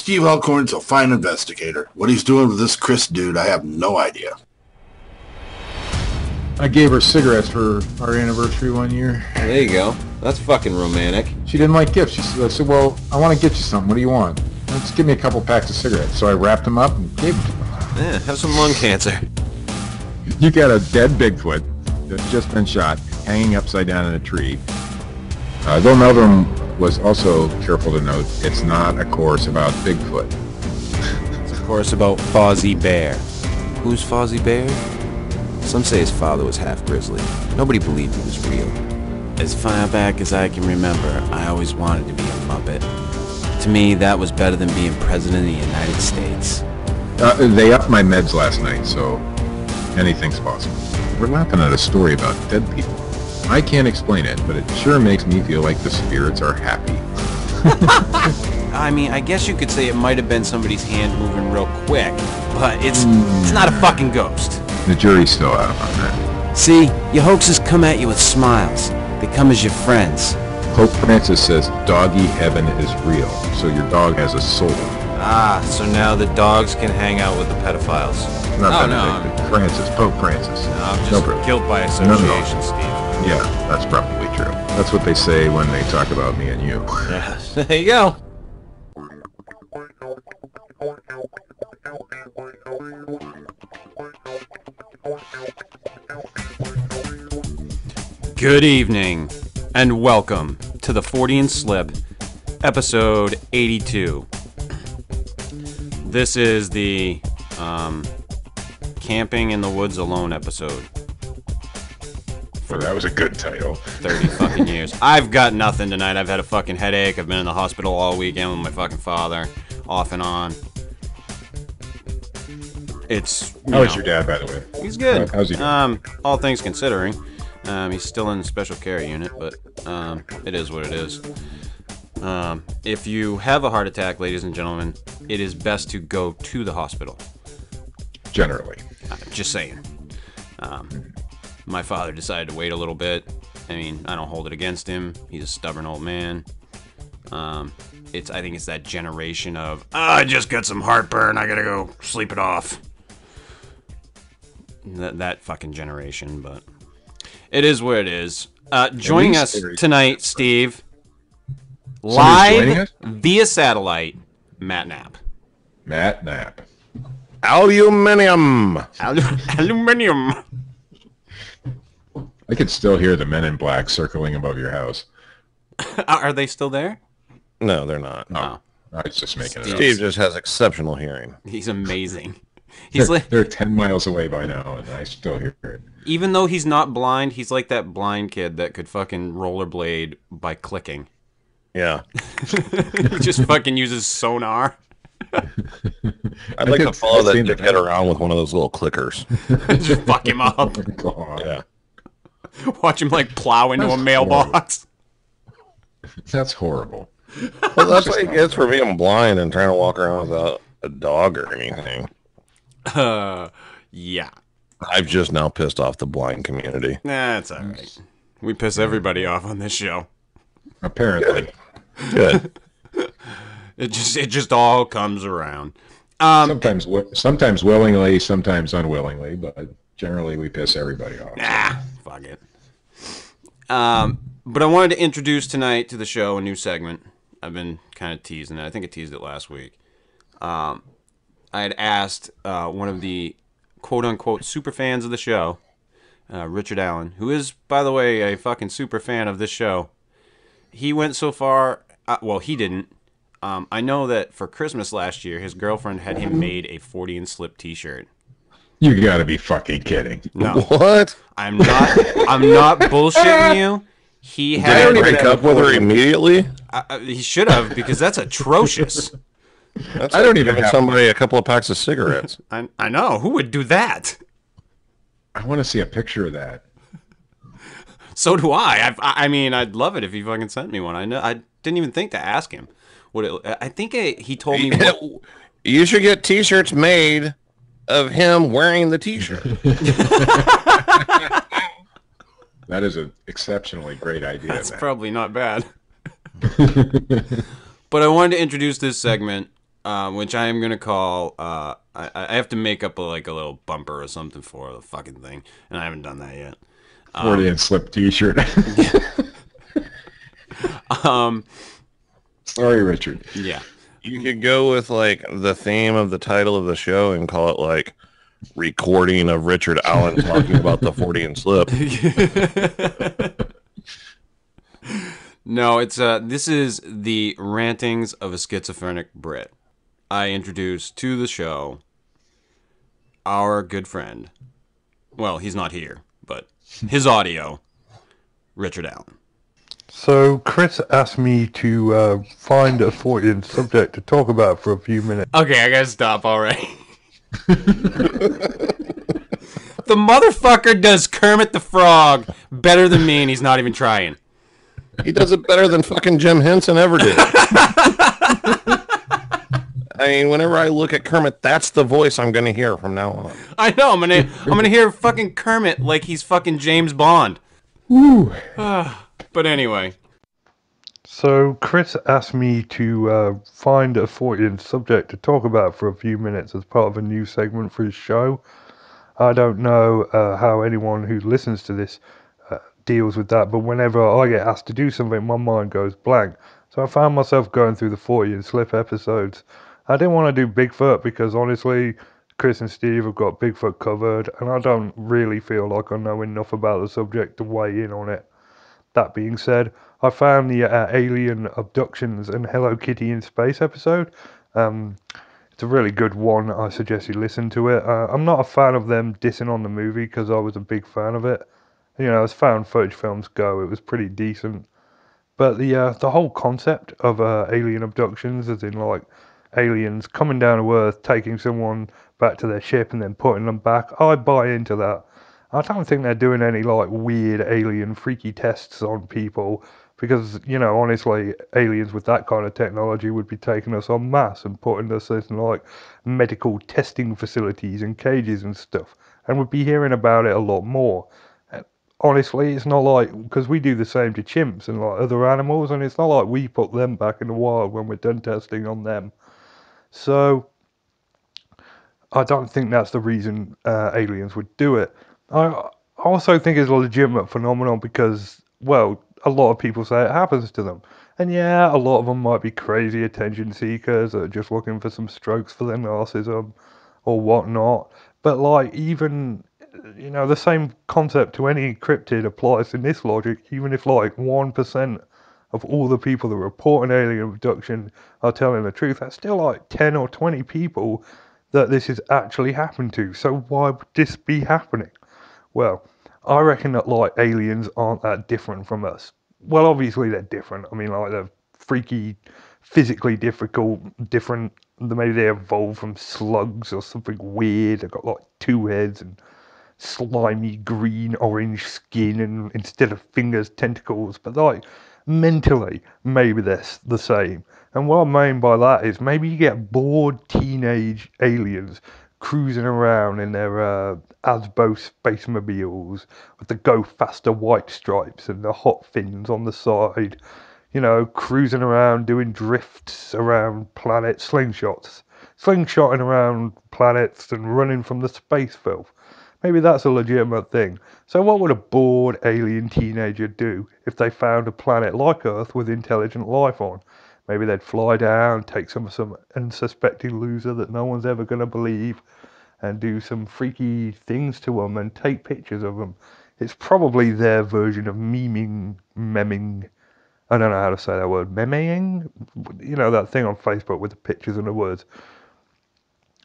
Steve Alcorn's a fine investigator. What he's doing with this Chris dude, I have no idea. I gave her cigarettes for our anniversary 1 year. There you go. That's fucking romantic. She didn't like gifts. I said, well, I want to get you something. What do you want? Just give me a couple packs of cigarettes. So I wrapped them up and gave them to her. Yeah, have some lung cancer. You got a dead Bigfoot that's just been shot, hanging upside down in a tree. Though Meldrum was also careful to note, it's not a course about Bigfoot. It's a course about Fozzie Bear. Who's Fozzie Bear? Some say his father was half grizzly. Nobody believed he was real. As far back as I can remember, I always wanted to be a Muppet. To me, that was better than being president of the United States. They upped my meds last night, so anything's possible. We're laughing at a story about dead people. I can't explain it, but it sure makes me feel like the spirits are happy. I mean, I guess you could say it might have been somebody's hand moving real quick, but it's not a fucking ghost. The jury's still out on that. See, your hoaxes come at you with smiles. They come as your friends. Pope Francis says doggy heaven is real, so your dog has a soul. Ah, so now the dogs can hang out with the pedophiles. Not Benedict, Francis, Pope Francis. No, I'm just guilt by association, Steve. Yeah, that's probably true. That's what they say when they talk about me and you. Yeah, there you go. Good evening, and welcome to the Fortean Slip, episode 82. This is the Camping in the Woods Alone episode. Well, that was a good title. 30 fucking years. I've got nothing tonight. I've had a fucking headache. I've been in the hospital all weekend with my fucking father, off and on. How is your dad, by the way? He's good. How's he doing? All things considering. He's still in the special care unit, but it is what it is. If you have a heart attack, ladies and gentlemen, it is best to go to the hospital. Generally. Just saying. My father decided to wait a little bit. I mean, I don't hold it against him. He's a stubborn old man. I think it's that generation of, I just got some heartburn, I gotta go sleep it off. That fucking generation, but it is what it is. Joining us tonight, Steve, live via satellite, Matt Knapp. Matt Knapp. Aluminium. I could still hear the men in black circling above your house. Are they still there? No, they're not. No. I was just making it up. Steve just has exceptional hearing. He's amazing. They're 10 miles away by now, and I still hear it. Even though he's not blind, he's like that blind kid that could fucking rollerblade by clicking. Yeah. He just fucking uses sonar. I'd like to follow that dickhead around with one of those little clickers. Just fuck him up. Yeah. Watch him like plow into a mailbox. That's horrible. Well, that's what he gets for being blind and trying to walk around without a dog or anything. Yeah. I've just now pissed off the blind community. Nah, it's all right. We piss everybody off on this show. Apparently. Good. It just all comes around. Sometimes willingly, sometimes unwillingly, but generally we piss everybody off. Nah, fuck it. But I wanted to introduce tonight to the show a new segment. I've been kind of teasing it. I think I teased it last week. I had asked one of the quote-unquote super fans of the show, Richard Allen, who is, by the way, a fucking super fan of this show. He went so far... well, he didn't. I know that for Christmas last year, his girlfriend had him made a Fortean Slip t-shirt. You gotta be fucking kidding. No. What? I'm not bullshitting you. He had Did he break up with her immediately? He should have, because that's atrocious. That's I don't even giving have somebody a couple of packs of cigarettes. I know. Who would do that? I want to see a picture of that. So do I. I mean, I'd love it if he fucking sent me one. I didn't even think to ask him. I think he told me. You should get t-shirts made of him wearing the t-shirt. That is an exceptionally great idea. That's probably not bad. But I wanted to introduce this segment which I am gonna call. I have to make up a little bumper or something for the fucking thing, and I haven't done that yet. Fortean Slip T-shirt. Sorry, Richard. Yeah. You could go with like the theme of the title of the show and call it like recording of Richard Allen talking about the Fortean Slip. No, it's this is the rantings of a schizophrenic Brit. I introduce to the show our good friend. Well, he's not here, but his audio, Richard Allen. So Chris asked me to find a Fortean subject to talk about for a few minutes. Okay, I gotta stop already. The motherfucker does Kermit the Frog better than me, and he's not even trying. He does it better than fucking Jim Henson ever did. I mean, whenever I look at Kermit, that's the voice I'm going to hear from now on. I know. I'm gonna hear fucking Kermit like he's fucking James Bond. Woo. But anyway. So Chris asked me to find a Fortean subject to talk about for a few minutes as part of a new segment for his show. I don't know how anyone who listens to this deals with that, but whenever I get asked to do something, my mind goes blank. So I found myself going through the Fortean Slip episodes. I didn't want to do Bigfoot because honestly, Chris and Steve have got Bigfoot covered, and I don't really feel like I know enough about the subject to weigh in on it. That being said, I found the Alien Abductions and Hello Kitty in Space episode. It's a really good one. I suggest you listen to it. I'm not a fan of them dissing on the movie because I was a big fan of it. You know, as found footage films go, it was pretty decent. But the whole concept of alien abductions, as in like aliens coming down to Earth, taking someone back to their ship and then putting them back, I buy into that. I don't think they're doing any like weird alien freaky tests on people because, you know, honestly, aliens with that kind of technology would be taking us en masse and putting us in like medical testing facilities and cages and stuff, and we'd be hearing about it a lot more. Honestly, it's not like, because we do the same to chimps and like other animals, and it's not like we put them back in the wild when we're done testing on them. So I don't think that's the reason aliens would do it. I also think it's a legitimate phenomenon because, well, a lot of people say it happens to them. And yeah, a lot of them might be crazy attention seekers that are just looking for some strokes for their narcissism or whatnot. But like, even, you know, the same concept to any cryptid applies in this logic, even if like 1% of all the people that report an alien abduction are telling the truth, that's still like 10 or 20 people that this has actually happened to. So why would this be happening? Well, I reckon that like aliens aren't that different from us. Well, obviously they're different. I mean, like they're freaky, physically different. Maybe they evolved from slugs or something weird. They've got like two heads and slimy green orange skin and instead of fingers tentacles, but like mentally maybe they're the same. And what I mean by that is maybe you get bored teenage aliens cruising around in their Asbo spacemobiles with the go faster white stripes and the hot fins on the side, you know, cruising around doing drifts around planets, slingshotting around planets and running from the space filth. Maybe that's a legitimate thing. So what would a bored alien teenager do if they found a planet like Earth with intelligent life on? Maybe they'd fly down, take some unsuspecting loser that no one's ever going to believe, and do some freaky things to them and take pictures of them. It's probably their version of memming. I don't know how to say that word. Memeing? You know, that thing on Facebook with the pictures and the words.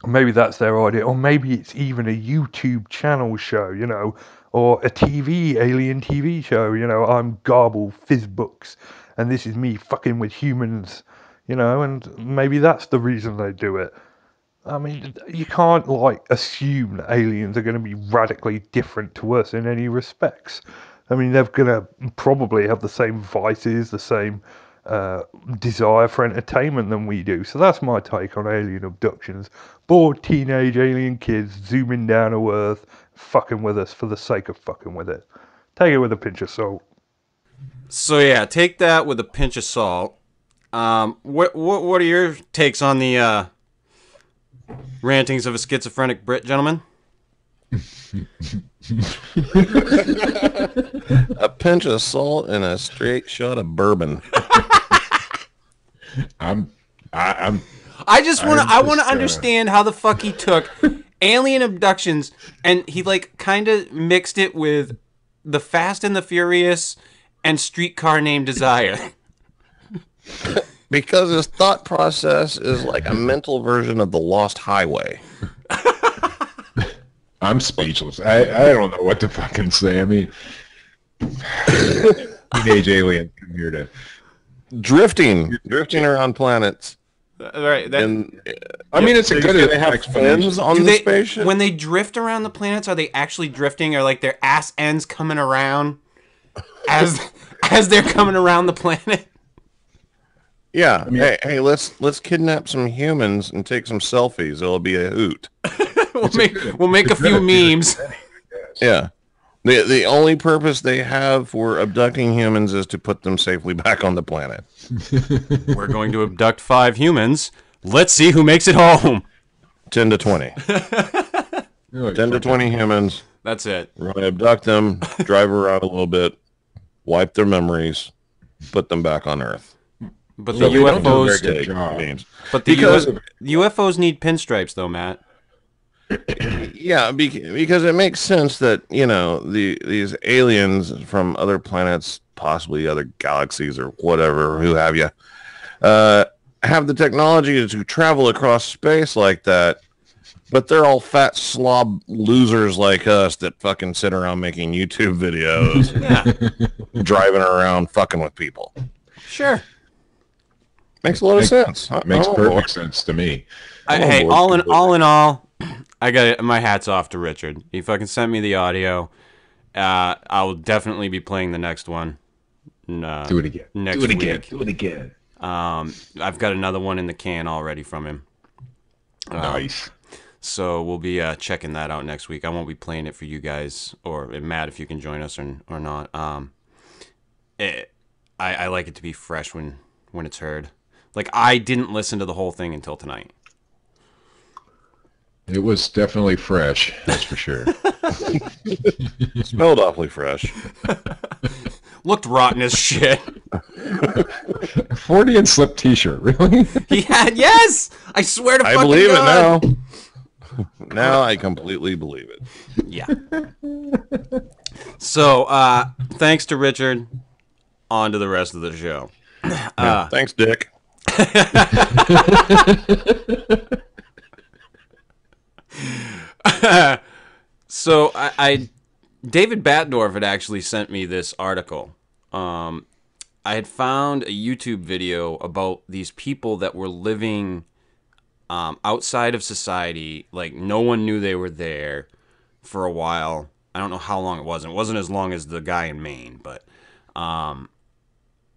Maybe that's their idea, or maybe it's even a YouTube channel show, you know, or a alien TV show, you know, I'm Garble Fizzbooks, and this is me fucking with humans, you know, and maybe that's the reason they do it. I mean, you can't, like, assume that aliens are going to be radically different to us in any respects. I mean, they're going to probably have the same vices, the same desire for entertainment than we do. So that's my take on alien abductions. Bored teenage alien kids zooming down to Earth, fucking with us for the sake of fucking with it. Take it with a pinch of salt. So yeah, take that with a pinch of salt. What are your takes on the rantings of a schizophrenic Brit, gentlemen? A pinch of salt and a straight shot of bourbon. I want to understand how the fuck he took Alien Abductions and he like kind of mixed it with The Fast and the Furious and Streetcar Named Desire. Because his thought process is like a mental version of the Lost Highway. I'm speechless. I don't know what to fucking say. I mean, teenage alien come here to drifting around planets. Right. And I mean, it's a good. They have fins on the spaceship. When they drift around the planets, are they actually drifting, or like their ass ends coming around as they're coming around the planet? Yeah. I mean, hey, let's kidnap some humans and take some selfies. It'll be a hoot. We'll make a few memes. Yeah. The only purpose they have for abducting humans is to put them safely back on the planet. We're going to abduct 5 humans. Let's see who makes it home. 10 to 20. 10 to 20 humans. That's it. We're going to abduct them, drive around a little bit, wipe their memories, put them back on Earth. But So the they don't do a UFOs, very good job. but the Because- UFOs need pinstripes, though, Matt. Yeah, because it makes sense that, you know, these aliens from other planets, possibly other galaxies or whatever, who have you, have the technology to travel across space like that, but they're all fat slob losers like us that fucking sit around making YouTube videos, Yeah, driving around fucking with people. sure. Makes a lot of sense. Makes Oh, perfect sense to me. Hey, board all in completely. all, I got my hats off to Richard. He fucking sent me the audio. I will definitely be playing the next one. Do it again. Next Do it again. week. Do it again. I've got another one in the can already from him. Nice. So we'll be checking that out next week. I won't be playing it for you guys, or Matt, if you can join us or not. I like it to be fresh when it's heard. Like, I didn't listen to the whole thing until tonight. It was definitely fresh, that's for sure. Smelled awfully fresh. Looked rotten as shit. Fortean Slip T-shirt, really? He had, yes! I swear to I fucking believe God. it now. Now I completely believe it. Yeah. So, thanks to Richard. On to the rest of the show. Thanks, Dick. So David Batdorf had actually sent me this article. I had found a YouTube video about these people that were living outside of society. Like, no one knew they were there for a while. I don't know how long it was. It wasn't as long as the guy in Maine, but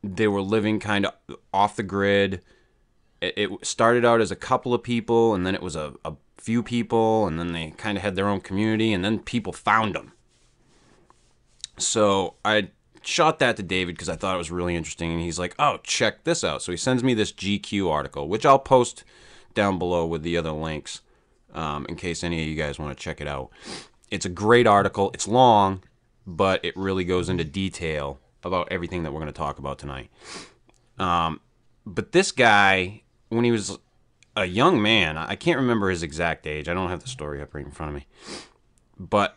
they were living kind of off the grid. It started out as a couple of people, and then it was a few people, and then they kind of had their own community, and then people found them. So I shot that to David because I thought it was really interesting, and he's like, oh, check this out. So he sends me this GQ article, which I'll post down below with the other links in case any of you guys want to check it out. It's a great article. It's long, but it really goes into detail about everything that we're going to talk about tonight. But this guy, when he was a young man, I can't remember his exact age. I don't have the story up right in front of me. But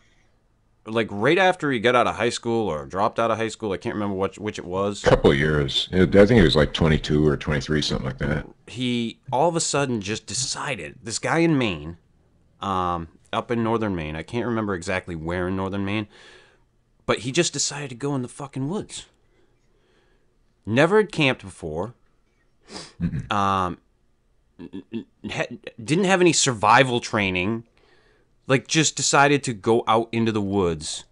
like right after he got out of high school or dropped out of high school, I can't remember which it was. Couple of years. I think it was like 22 or 23, something like that. He all of a sudden just decided, this guy in Maine, up in northern Maine, I can't remember exactly where in northern Maine, but he just decided to go in the fucking woods. Never had camped before. Didn't have any survival training. Like, just decided to go out into the woods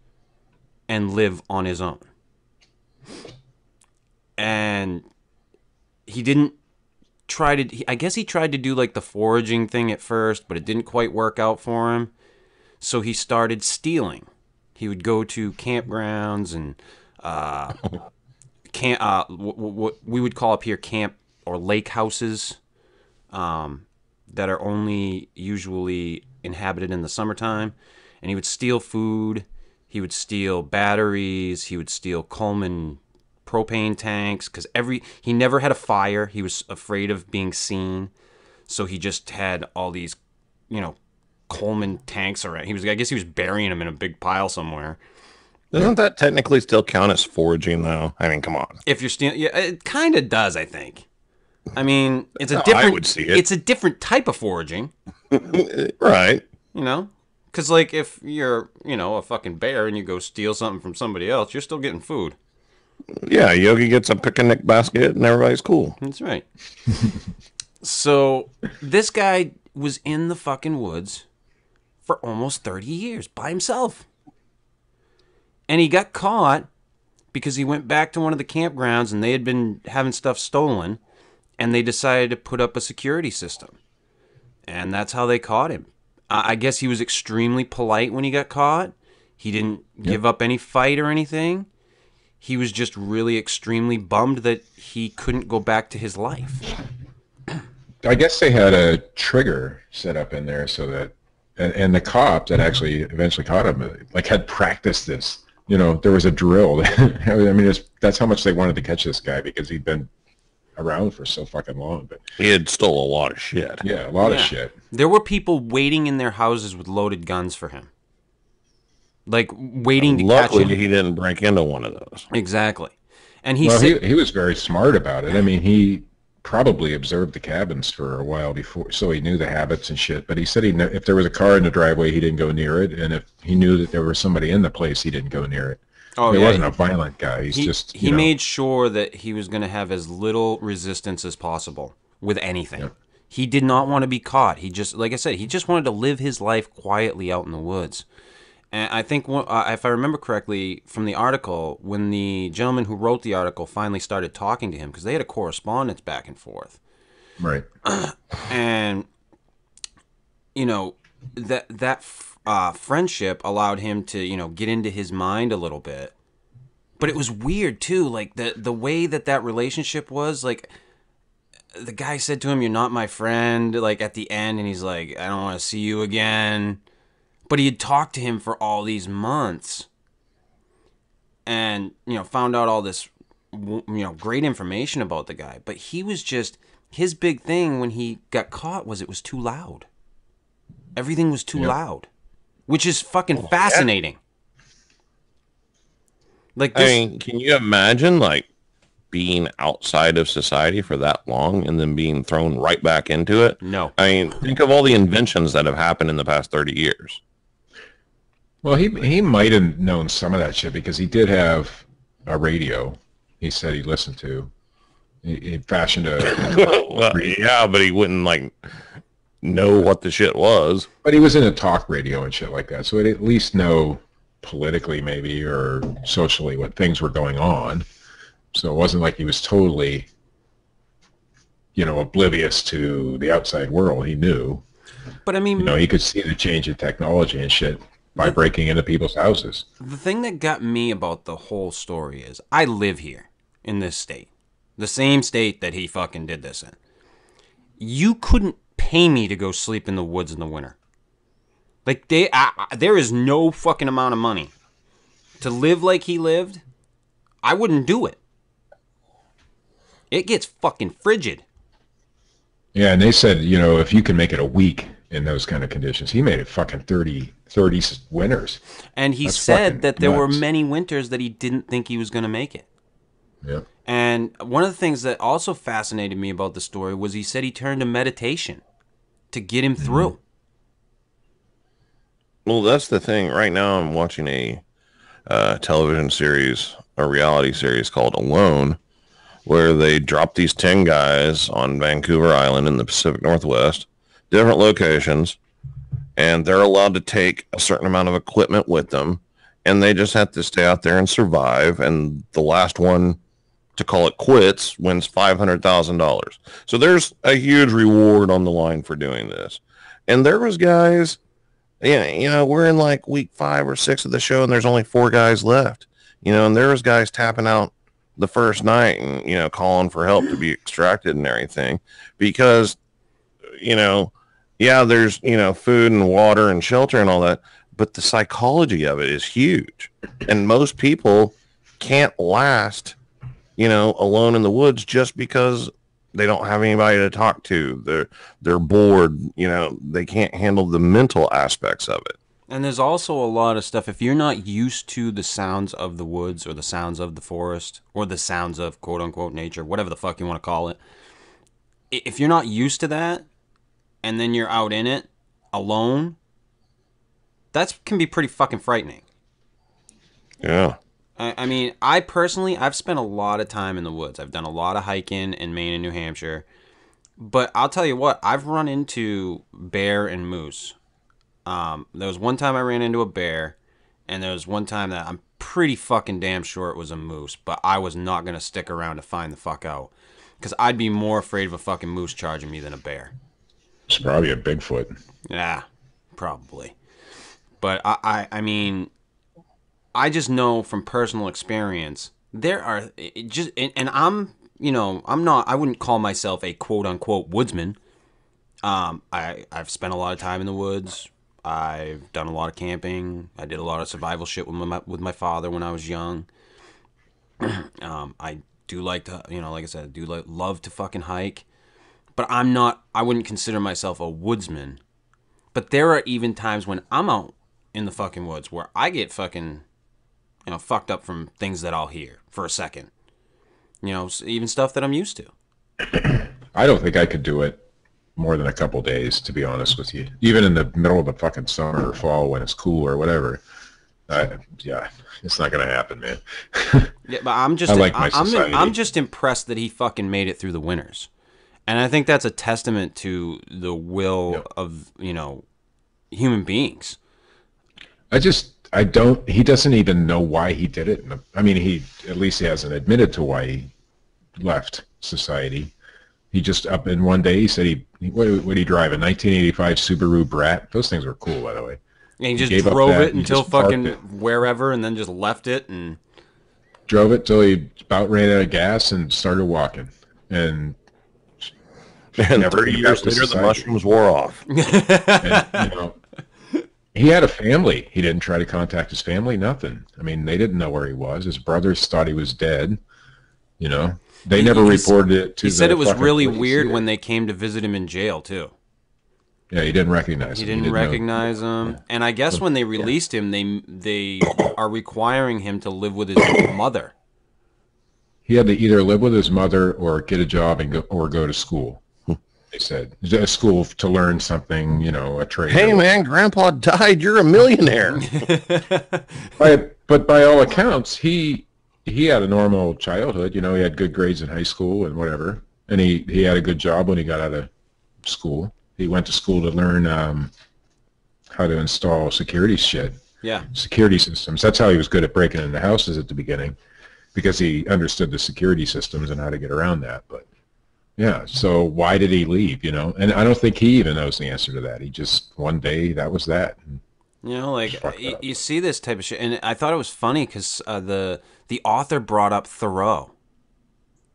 and live on his own. And he didn't try to... I guess he tried to do, like, the foraging thing at first, but it didn't quite work out for him. So he started stealing. He would go to campgrounds and... what we would call up here camp or lake houses that are only usually inhabited in the summertime. And he would steal food. He would steal batteries. He would steal Coleman propane tanks because he never had a fire. He was afraid of being seen. So he just had all these, Coleman tanks around. I guess he was burying them in a big pile somewhere. Doesn't that technically still count as foraging, though? I mean, come on. If you're stealing, yeah, it kind of does, I think. I mean, it's a That's how different. I would see it. It's a different type of foraging, Right. Because like if you're, a fucking bear and you go steal something from somebody else, you're still getting food. Yeah, Yogi gets a picnic basket and everybody's cool. That's right. So this guy was in the fucking woods for almost 30 years by himself. And he got caught because he went back to one of the campgrounds and they had been having stuff stolen and they decided to put up a security system. And that's how they caught him. I guess he was extremely polite when he got caught. He didn't give up any fight or anything. He was just really extremely bummed that he couldn't go back to his life. I guess they had a trigger set up in there so that, and the cop that actually eventually caught him, like had practiced this. There was a drill. I mean, that's how much they wanted to catch this guy because he'd been around for so fucking long. But He had stole a lot of shit. yeah, a lot of shit. There were people waiting in their houses with loaded guns for him. Like waiting to catch Luckily, him. he didn't break into one of those. Exactly. And Well, he was very smart about it. I mean, he probably observed the cabins for a while before, so he knew the habits and shit. But he said if there was a car in the driveway, he didn't go near it, and if he knew that there was somebody in the place, he didn't go near it. Oh, he yeah. wasn't a violent guy. He made sure that he was going to have as little resistance as possible with anything. Yep. He did not want to be caught. He just, like I said, he just wanted to live his life quietly out in the woods. And I think, if I remember correctly from the article, when the gentleman who wrote the article finally started talking to him, because they had a correspondence back and forth. Right. And, that friendship allowed him to, get into his mind a little bit. But it was weird, too. Like, the way that relationship was, like, the guy said to him, "You're not my friend," like, at the end, and he's like, "I don't want to see you again." But he had talked to him for all these months and, found out all this, great information about the guy. But he was just, his big thing when he got caught was it was too loud. Everything was too loud, which is fucking fascinating. Like this, I mean, can you imagine, like, being outside of society for that long and then being thrown right back into it? No. I mean, think of all the inventions that have happened in the past 30 years. Well, he might have known some of that shit because he did have a radio. He said he listened to. He fashioned a. Well, yeah, but he wouldn't like know what the shit was. But he was in a talk radio and shit like that, so he'd at least know politically maybe or socially what things were going on. So it wasn't like he was totally, oblivious to the outside world. He knew. but I mean, He could see the change in technology and shit by breaking into people's houses. the thing that got me about the whole story is I live here in this state, the same state that he fucking did this in. You couldn't pay me to go sleep in the woods in the winter. Like there is no fucking amount of money to live like he lived. I wouldn't do it. It gets fucking frigid. Yeah, and they said, if you can make it a week in those kind of conditions, he made it fucking 30 winters. And he That's said fucking that there were nuts. many winters that he didn't think he was going to make it. Yeah. And one of the things that also fascinated me about the story was he said he turned to meditation to get him through. Well, that's the thing. Right now, I'm watching a television series, a reality series called Alone, where they drop these 10 guys on Vancouver Island in the Pacific Northwest, different locations, and they're allowed to take a certain amount of equipment with them, and they just have to stay out there and survive, and the last one to call it quits wins $500,000. So there's a huge reward on the line for doing this. And there was guys, we're in like week 5 or 6 of the show, and there's only 4 guys left, and there was guys tapping out the first night and, you know, calling for help to be extracted and everything, because, you know, yeah, there's, you know, food and water and shelter and all that, but the psychology of it is huge. And most people can't last, you know, alone in the woods just because they don't have anybody to talk to. They're bored, you know, they can't handle the mental aspects of it. And there's also a lot of stuff, if you're not used to the sounds of the woods or the sounds of the forest or the sounds of quote unquote nature, whatever the fuck you want to call it, if you're not used to that and then you're out in it alone, that can be pretty fucking frightening. Yeah. I mean, I personally, I've spent a lot of time in the woods. I've done a lot of hiking in Maine and New Hampshire. But I'll tell you what, I've run into bear and moose. There was one time I ran into a bear, and there was one time that I'm pretty fucking damn sure it was a moose, but I was not going to stick around to find the fuck out. Because I'd be more afraid of a fucking moose charging me than a bear. It's probably a Bigfoot. Yeah, probably. But I mean, I just know from personal experience, there are just, and I'm, you know, I wouldn't call myself a quote unquote woodsman. I've spent a lot of time in the woods. I've done a lot of camping. I did a lot of survival shit with my father when I was young. I do like to, you know, like I said, I do love to fucking hike. But I wouldn't consider myself a woodsman. But there are even times when I'm out in the fucking woods where I get fucking, you know, fucked up from things that I'll hear for a second. You know, even stuff that I'm used to. I don't think I could do it more than a couple days, to be honest with you. Even in the middle of the fucking summer or fall when it's cool or whatever. Yeah, it's not gonna happen, man. Yeah, but I'm just, I'm just impressed that he fucking made it through the winters, and I think that's a testament to the will of, you know, human beings. He doesn't even know why he did it. I mean, he hasn't admitted to why he left society. He just up in one day, he said what did he drive, a 1985 Subaru Brat? Those things were cool, by the way. And he just drove it until fucking wherever and then just left it and... Drove it till he about ran out of gas and started walking. And 30 years later, the mushrooms wore off. And, you know, he had a family. He didn't try to contact his family, nothing. I mean, they didn't know where he was. His brothers thought he was dead, you know. They never reported it to the... He said it was really weird when they came to visit him in jail, too. Yeah, he didn't recognize him. He didn't recognize him. Yeah. And I guess when they released him, they are requiring him to live with his mother. He had to either live with his mother or get a job and go to school. They said a school to learn something, you know, a trade. Hey man, Grandpa died. You're a millionaire. But by all accounts, he had a normal childhood. You know, he had good grades in high school and whatever, and he had a good job when he got out of school. He went to school to learn how to install security security systems. That's how he was good at breaking into houses at the beginning, because he understood the security systems and how to get around that. But yeah, so why did he leave, you know? And I don't think he even knows the answer to that. He just, one day, that was that. You know, like, you see this type of shit, and I thought it was funny because the author brought up Thoreau.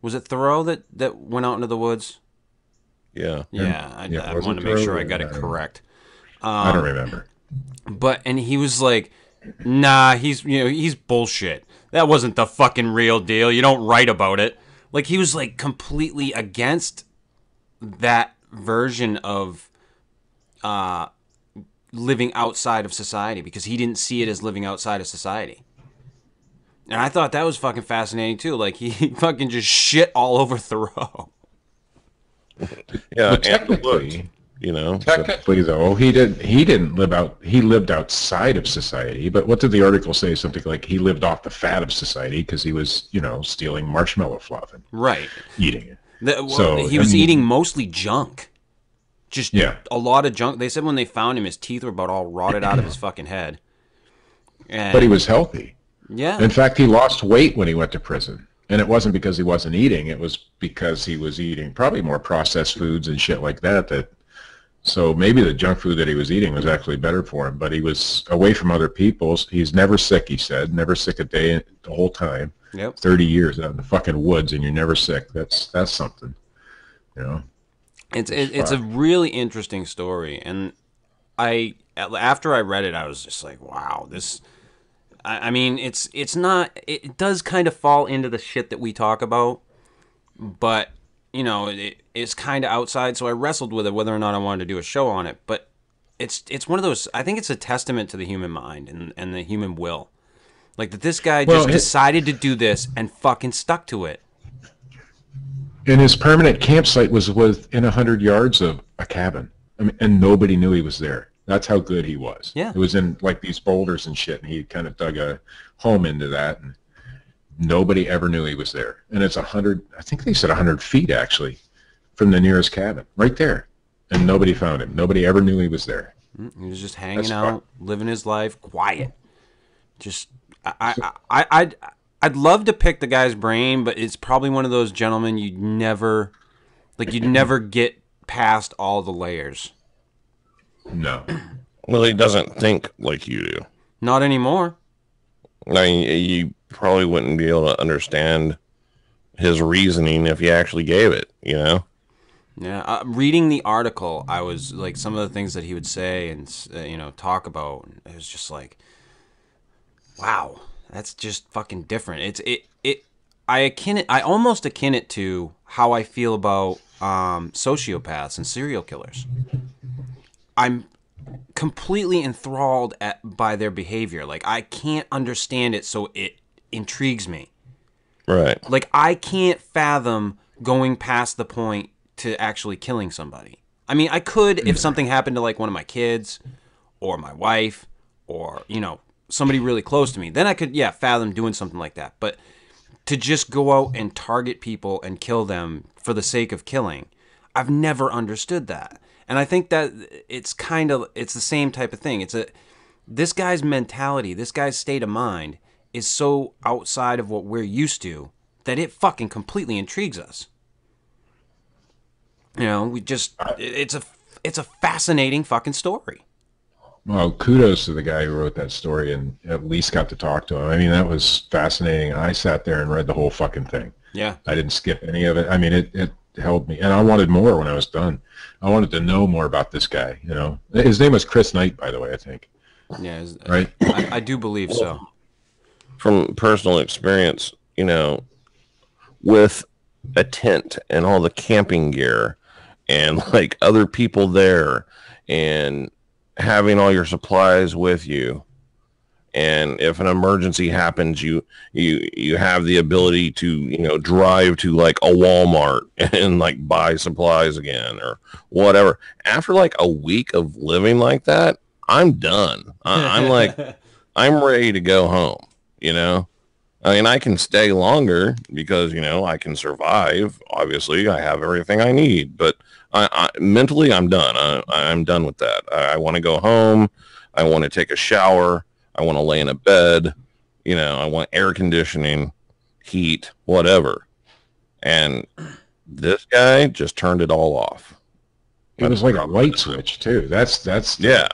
Was it Thoreau that went out into the woods? Yeah. Yeah, I wanted to make sure I got it correct. I don't remember. And he was like, nah, he's bullshit. That wasn't the fucking real deal. You don't write about it. Like, he was, like, completely against that version of living outside of society because he didn't see it as living outside of society. And I thought that was fucking fascinating, too. Like, he fucking just shit all over Thoreau. Yeah, but technically, you know. Technically, though, he didn't live out. He lived outside of society. But what did the article say? Something like he lived off the fat of society because he was, you know, stealing marshmallow fluff and eating it. He was eating mostly junk. Just a lot of junk. They said when they found him, his teeth were about all rotted out of his fucking head. But he was healthy. Yeah. In fact, he lost weight when he went to prison. And it wasn't because he wasn't eating. It was because he was eating probably more processed foods and shit like that. So maybe the junk food that he was eating was actually better for him. But he was away from other people's. He's never sick, he said. Never sick a day the whole time. Yep. 30 years out in the fucking woods and you're never sick. That's something, you know. It's a really interesting story, and after I read it, I was just like, wow, this. I mean, it's not. It does kind of fall into the shit that we talk about, but you know, it's kind of outside. So I wrestled with it whether or not I wanted to do a show on it. But it's one of those. I think it's a testament to the human mind and the human will, like that. This guy just decided to do this and fucking stuck to it. And his permanent campsite was within 100 yards of a cabin. I mean, and nobody knew he was there. That's how good he was. Yeah. It was in like these boulders and shit, and he kind of dug a home into that, and nobody ever knew he was there. And it's 100, I think they said 100 feet actually, from the nearest cabin, right there. And nobody found him. Nobody ever knew he was there. He was just hanging out, living his life, quiet. Just, I'd love to pick the guy's brain, but it's probably one of those gentlemen you'd never get past all the layers. No. Well, he doesn't think like you do. Not anymore. I mean, you probably wouldn't be able to understand his reasoning if you actually gave it, you know? Yeah. Reading the article, I was like, some of the things that he would say and, talk about, it was just like, wow, that's just fucking different. I almost akin it to how I feel about sociopaths and serial killers. I'm completely enthralled by their behavior. Like, I can't understand it, so it intrigues me. Right. Like, I can't fathom going past the point to actually killing somebody. I mean, I could if something happened to, like, one of my kids or my wife or, somebody really close to me. Then I could, fathom doing something like that. But to just go out and target people and kill them for the sake of killing, I've never understood that. And I think that it's the same type of thing. This guy's mentality, this guy's state of mind is so outside of what we're used to that it fucking completely intrigues us. It's a fascinating fucking story. Well, kudos to the guy who wrote that story and at least got to talk to him. I mean, that was fascinating. I sat there and read the whole fucking thing. Yeah. I didn't skip any of it. I mean, it held me. And I wanted more when I was done. I wanted to know more about this guy, His name was Chris Knight, by the way, I think. Yeah. Right? I do believe so. From personal experience, with a tent and all the camping gear and like other people there and having all your supplies with you, and if an emergency happens, you have the ability to drive to like a Walmart and like buy supplies again or whatever. After like a week of living like that, I'm done. I'm like, I'm ready to go home. I mean, I can stay longer because I can survive. Obviously, I have everything I need, but I mentally, I'm done. I'm done with that. I want to go home. I want to take a shower. I want to lay in a bed. I want air conditioning, heat, whatever. And this guy just turned it all off. It was like a light switch too. That's yeah.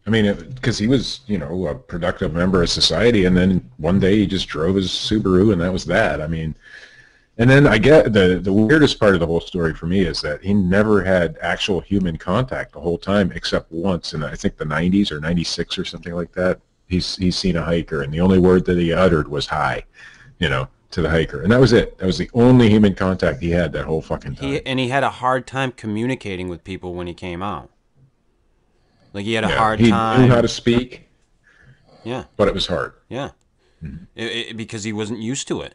I mean, because he was, a productive member of society, and then one day he just drove his Subaru, and that was that. I mean, and then I get the weirdest part of the whole story for me is that he never had actual human contact the whole time, except once in I think the 90s or 96 or something like that. He's seen a hiker, and the only word that he uttered was hi, to the hiker, and that was it. That was the only human contact he had that whole fucking time. He had a hard time communicating with people when he came out. Like, he had a hard he time. He knew how to speak. Yeah. But it was hard. Yeah. Because he wasn't used to it.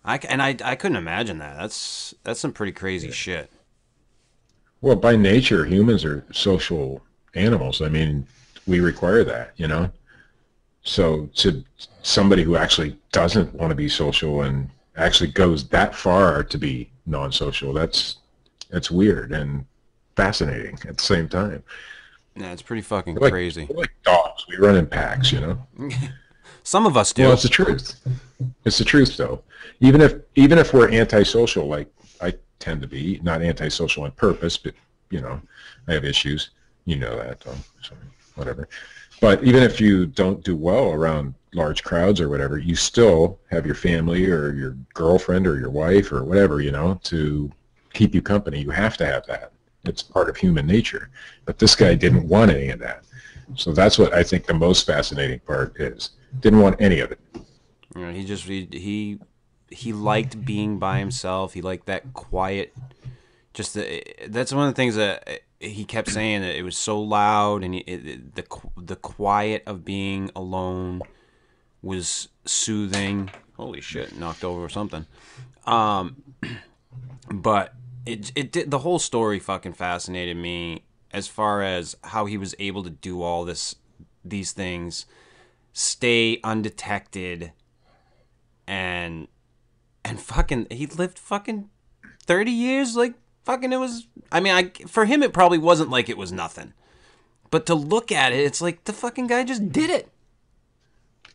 I couldn't imagine that. That's some pretty crazy shit. Well, by nature, humans are social animals. I mean, we require that, So to somebody who actually doesn't want to be social and actually goes that far to be non-social, that's weird and fascinating at the same time. Yeah, it's pretty fucking We're crazy. We're like dogs. We run in packs, Some of us do. Well, it's the truth. It's the truth, though. Even if we're antisocial, like I tend to be, not antisocial on purpose, but I have issues. You know that, though. So whatever. But even if you don't do well around large crowds or whatever, you still have your family or your girlfriend or your wife or whatever, to keep you company. You have to have that. It's part of human nature. But this guy didn't want any of that. So that's what I think the most fascinating part is. Didn't want any of it. He liked being by himself. He liked that quiet. That's one of the things that he kept saying, that it was so loud, and the quiet of being alone was soothing. Holy shit! Knocked over something. But it did, the whole story fucking fascinated me, as far as how he was able to do all these things, stay undetected, and fucking he lived fucking 30 years, like fucking it was. I mean, for him it probably wasn't like it was nothing, but to look at it, it's like the fucking guy just did it.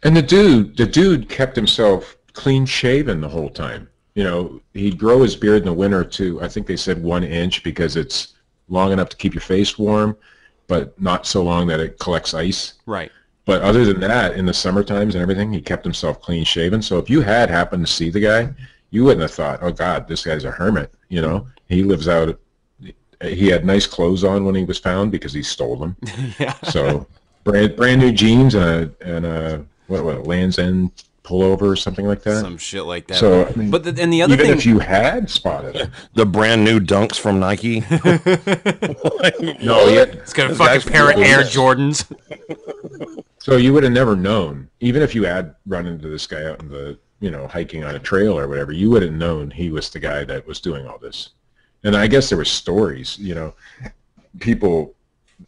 And the dude kept himself clean shaven the whole time. He'd grow his beard in the winter to, I think they said 1 inch, because it's long enough to keep your face warm, but not so long that it collects ice. Right. But other than that, in the summer times and everything, he kept himself clean shaven. So if you had happened to see the guy, you wouldn't have thought, oh God, this guy's a hermit. He lives out. He had nice clothes on when he was found because he stole them. Yeah. So brand new jeans and a Land's End pullover or something like that. Some shit like that. So, I mean, but the other even thing, if you had spotted it, The brand new dunks from Nike. no, it's got a fucking pair of Air Jordans. So you would have never known, even if you had run into this guy out in the, hiking on a trail or whatever, you would have known he was the guy that was doing all this. And I guess there were stories, people,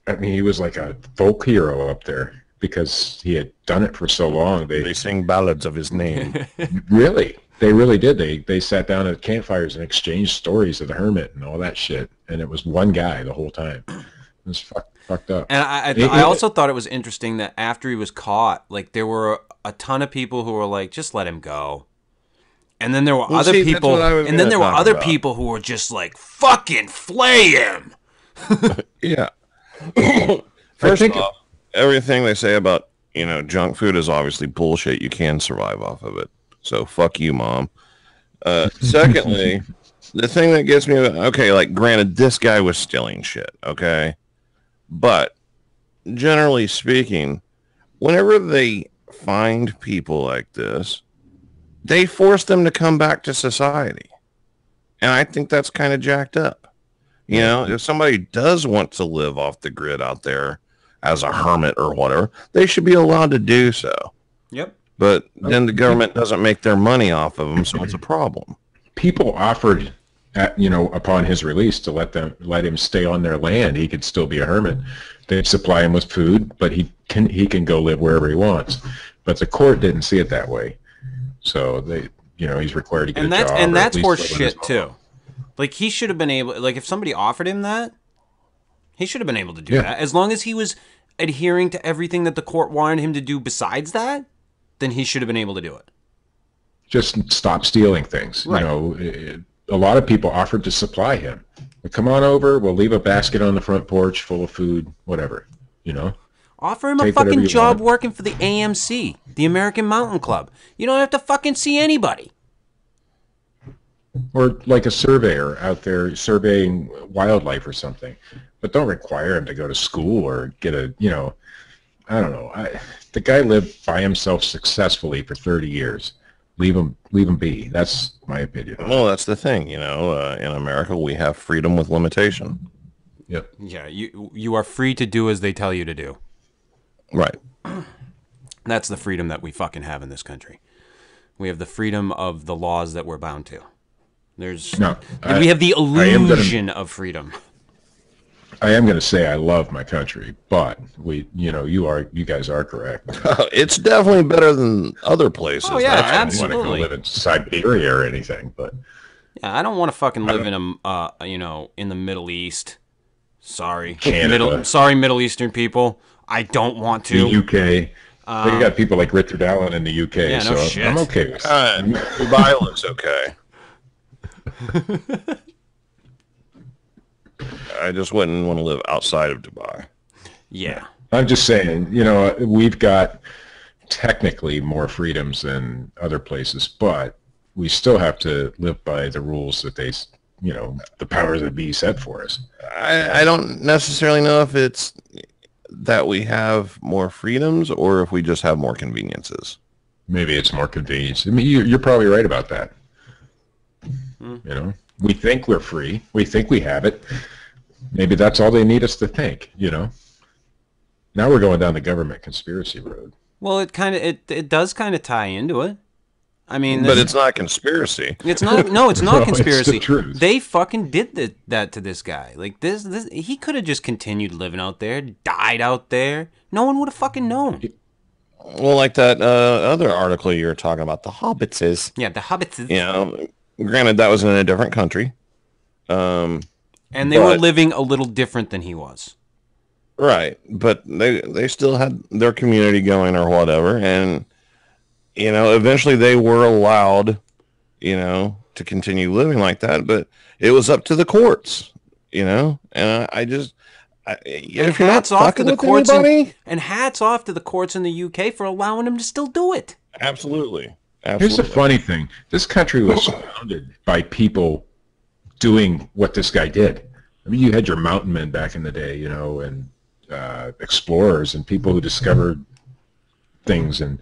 I mean, he was like a folk hero up there because he had done it for so long. They sing ballads of his name. Really? They really did. They sat down at campfires and exchanged stories of the hermit and all that shit. And it was one guy the whole time. It was fucked up. And I also thought it was interesting that after he was caught, like, there were a ton of people who were like, just let him go. And then there were other people, and then there were other people who were just like, fucking flay him. Yeah. First off, everything they say about, junk food is obviously bullshit. You can survive off of it. So fuck you, Mom. Secondly, the thing that gets me, okay, like, granted, this guy was stealing shit, okay? But generally speaking, whenever they find people like this, they force them to come back to society. And I think that's kind of jacked up. If somebody does want to live off the grid out there as a hermit or whatever, they should be allowed to do so. Yep. But then the government doesn't make their money off of them, so it's a problem. People offered, upon his release, to let him stay on their land. He could still be a hermit. They'd supply him with food, but he can go live wherever he wants. But the court didn't see it that way. So he's required to get a job. And that's horse shit too. Like, he should have been able, like, if somebody offered him that, he should have been able to do that. As long as he was adhering to everything that the court wanted him to do besides that, then he should have been able to do it. Just stop stealing things. Right. A lot of people offered to supply him. Come on over, we'll leave a basket on the front porch full of food, whatever, Offer him a fucking job working for the AMC, the American Mountain Club. You don't have to fucking see anybody. Or like a surveyor out there surveying wildlife or something. But don't require him to go to school or get a, I don't know. The guy lived by himself successfully for 30 years. Leave him be. That's my opinion. Well, that's the thing, in America we have freedom with limitation. Yep. Yeah, you are free to do as they tell you to do. Right. That's the freedom that we fucking have in this country. We have the freedom of the laws that we're bound to. We have the illusion of freedom. I am going to say I love my country, but you guys are correct. It's definitely better than other places. Oh yeah, I don't absolutely. want to go live in Siberia or anything, but yeah, I don't want to fucking live in in the Middle East. Sorry, Canada. Sorry, Middle Eastern people. I don't want to. The UK. They got people like Richard Allen in the UK, yeah, no so shit. I'm okay with it. Dubai looks okay. I just wouldn't want to live outside of Dubai. Yeah. I'm just saying, we've got technically more freedoms than other places, but we still have to live by the rules that they, the powers that be set for us. I don't necessarily know if it's that we have more freedoms or if we just have more conveniences. Maybe it's more convenience. I mean, you're probably right about that. We think we're free. We think we have it. Maybe that's all they need us to think, Now we're going down the government conspiracy road. Well, it does kind of tie into it. I mean, but it's not conspiracy. It's not. No, it's not conspiracy. It's the truth. They fucking did that to this guy. Like this he could have just continued living out there, died out there. No one would have fucking known. Well, like that other article you were talking about, the Hobbitses. Yeah, the Hobbitses. Granted, that was in a different country. And they were living a little different than he was. Right, but they still had their community going or whatever, and eventually they were allowed, to continue living like that, but it was up to the courts, and if you're not fucking with anybody, and hats off to the courts in the UK for allowing them to still do it. Absolutely. Here's the funny thing: this country was founded by people doing what this guy did. I mean, you had your mountain men back in the day, and explorers and people who discovered things, and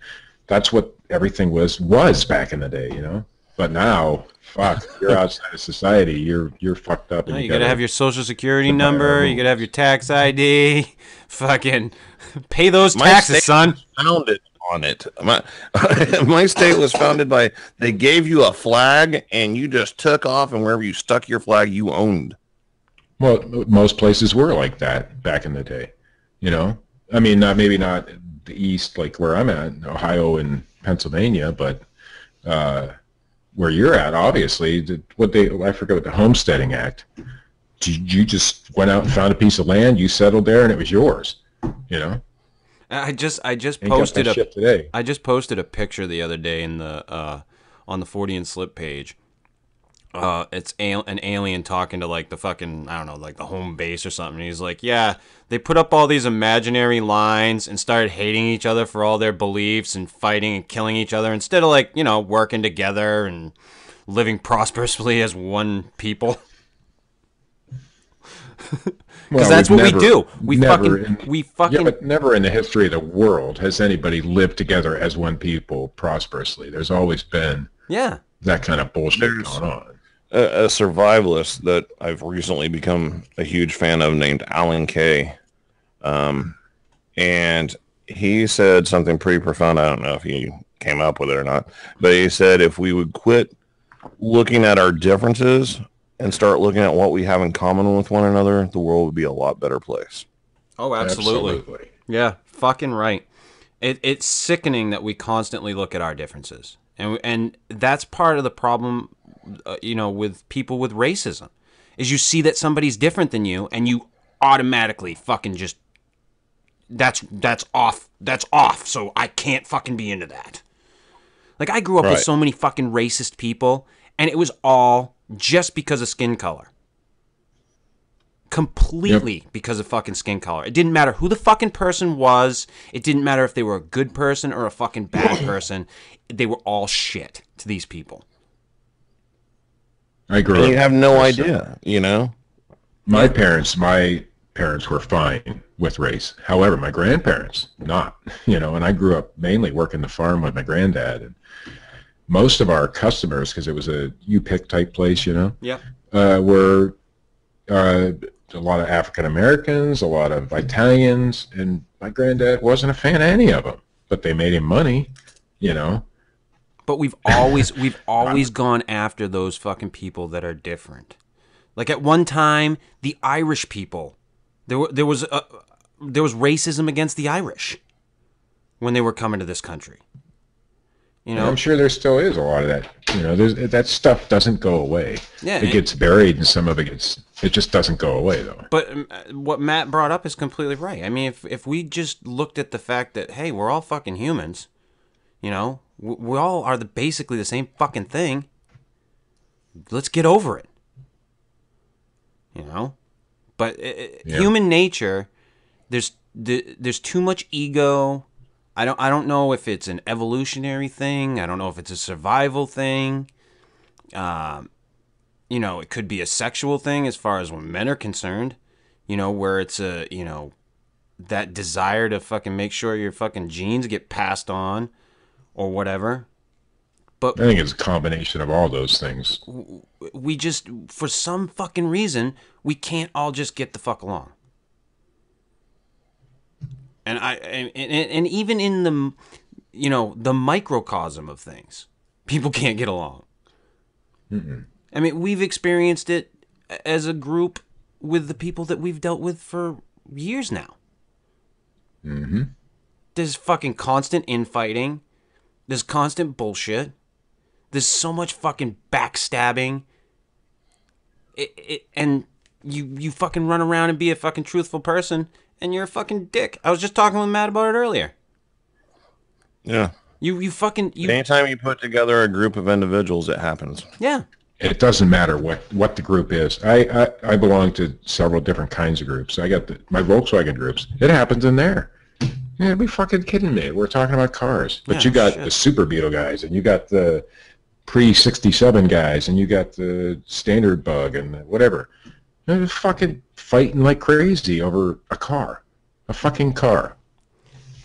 that's what everything was back in the day, But now, fuck, you're outside of society. You're fucked up. And you gotta have your social security number. You gotta have your tax ID. Fucking pay those taxes, son. Founded on it. My state was founded by, they gave you a flag and you just took off, and wherever you stuck your flag, you owned. Well, most places were like that back in the day, I mean, maybe not the East, like where I'm at, Ohio and Pennsylvania, but where you're at, obviously, I forget what the Homesteading Act. You just went out and found a piece of land, you settled there, and it was yours, I just posted today. I just posted a picture the other day in the on the Fortean Slip page. It's an alien talking to like the fucking, I don't know, like the home base or something. He's like, yeah, they put up all these imaginary lines and started hating each other for all their beliefs and fighting and killing each other instead of like, working together and living prosperously as one people. Because that's what we do. We fucking. Yeah, but never in the history of the world has anybody lived together as one people prosperously. There's always been that kind of bullshit going on. A survivalist that I've recently become a huge fan of named Alan Kay. And he said something pretty profound. I don't know if he came up with it or not, but he said if we would quit looking at our differences and start looking at what we have in common with one another, the world would be a lot better place. Oh, absolutely. Yeah, fucking right. It's sickening that we constantly look at our differences. And that's part of the problem, with people with racism, is you see that somebody's different than you, and you automatically fucking just, that's off, so I can't fucking be into that. Like, I grew up with so many fucking racist people, and it was all just because of skin color. Completely because of fucking skin color. It didn't matter who the fucking person was. It didn't matter if they were a good person or a fucking bad person. They were all shit to these people. I grew up. You have no idea, My parents were fine with race. However, my grandparents, not, and I grew up mainly working the farm with my granddad. And most of our customers, because it was a U-Pick type place, were a lot of African Americans, a lot of Italians, and my granddad wasn't a fan of any of them. But they made him money, But we've always gone after those fucking people that are different. Like at one time, the Irish people, there was racism against the Irish when they were coming to this country. I'm sure there still is a lot of that. That stuff doesn't go away. Yeah, it gets buried, and some of it just doesn't go away though. But what Matt brought up is completely right. I mean, if we just looked at the fact that, hey, we're all fucking humans, we all are basically the same fucking thing. Let's get over it. But human nature, there's too much ego. I don't know if it's an evolutionary thing. I don't know if it's a survival thing. You know, it could be a sexual thing as far as when men are concerned. You know, where it's a, you know, that desire to fucking make sure your fucking genes get passed on or whatever. But I think it's a combination of all those things. we just, for some fucking reason, we can't all just get the fuck along. And even in the, you know, the microcosm of things, people can't get along. Mm-mm. I mean, we've experienced it as a group with the people that we've dealt with for years now. Mm-hmm. There's fucking constant infighting. There's constant bullshit. There's so much fucking backstabbing. And you fucking run around and be a fucking truthful person, and you're a fucking dick. I was just talking with Matt about it earlier. Yeah. You fucking... Anytime you put together a group of individuals, it happens. Yeah. It doesn't matter what the group is. I belong to several different kinds of groups. I got my Volkswagen groups. It happens in there. Yeah, be fucking kidding me. We're talking about cars. But Yeah, you got shit. the Super Beetle guys, and you got the pre-67 guys, and you got the Standard Bug, and whatever. They're fucking fighting like crazy over a car. A fucking car.